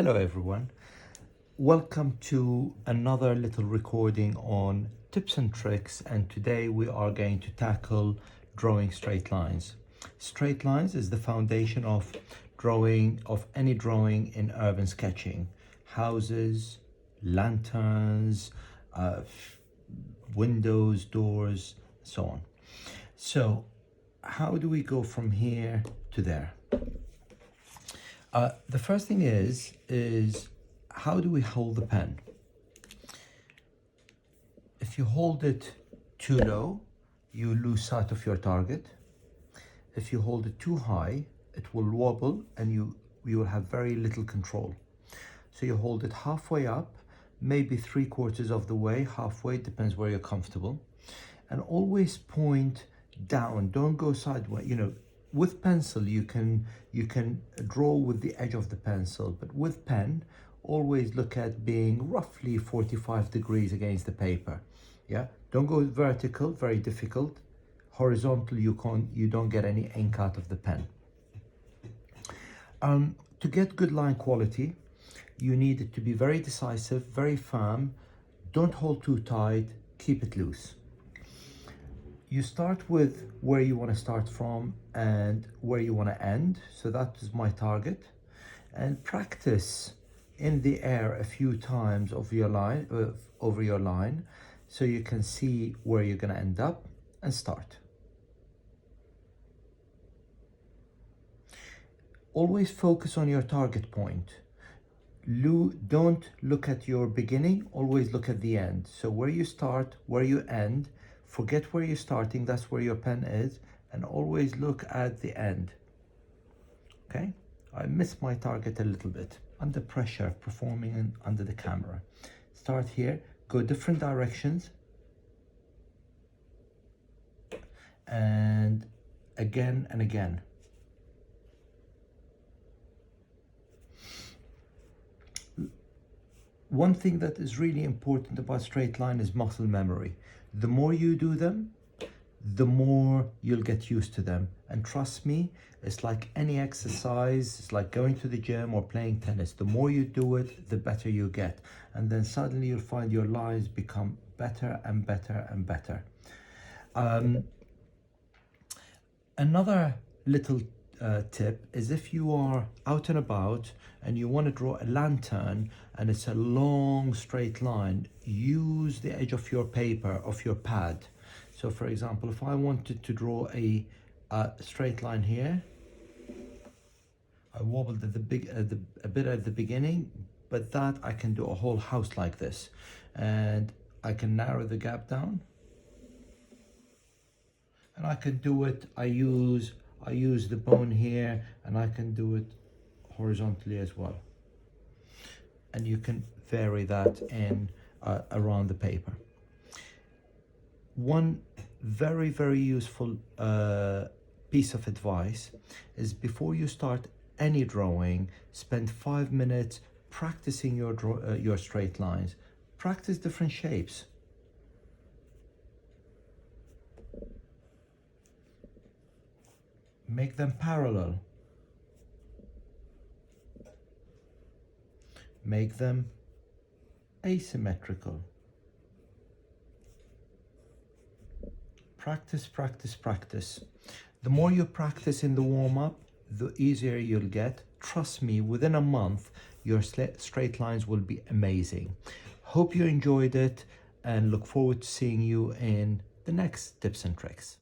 Hello everyone, welcome to another little recording on tips and tricks, and today we are going to tackle drawing straight lines. Straight lines is the foundation of any drawing in urban sketching. Houses, lanterns, windows, doors, so on. So how do we go from here to there? The first thing is how do we hold the pen? If you hold it too low, you lose sight of your target. If you hold it too high, it will wobble and you will have very little control. So you hold it halfway up, maybe 3/4 of the way, halfway, depends where you're comfortable. And always point down, don't go sideways. With pencil, you can draw with the edge of the pencil, but with pen, always look at being roughly 45 degrees against the paper. Yeah, don't go vertical, very difficult. Horizontal, you don't get any ink out of the pen. To get good line quality, you need it to be very decisive, very firm. Don't hold too tight, keep it loose. You start with where you want to start from and where you want to end. So that is my target. And practice in the air a few times over your line so you can see where you're going to end up and start. Always focus on your target point. Don't look at your beginning, always look at the end. So where you start, where you end, forget where you're starting, that's where your pen is, and always look at the end. Okay, I missed my target a little bit. Under pressure, performing under the camera. Start here, go different directions, and again and again. One thing that is really important about straight line is muscle memory. The more you do them, the more you'll get used to them. And trust me, it's like any exercise, it's like going to the gym or playing tennis. The more you do it, the better you get. And then suddenly you'll find your lines become better and better and better. Another little tip is if you are out and about and you want to draw a lantern and it's a long straight line, use the edge of your paper, of your pad. So for example, if I wanted to draw a straight line here, I wobbled at a bit at the beginning, but that I can do a whole house like this, and I can narrow the gap down, and I can do it. I use the bone here, and I can do it horizontally as well. And you can vary that in around the paper. One very, very useful piece of advice is before you start any drawing, spend 5 minutes practicing your straight lines. Practice different shapes. Make them parallel. Make them asymmetrical. Practice, practice, practice. The more you practice in the warm-up, the easier you'll get. Trust me, within a month, your straight lines will be amazing. Hope you enjoyed it and look forward to seeing you in the next tips and tricks.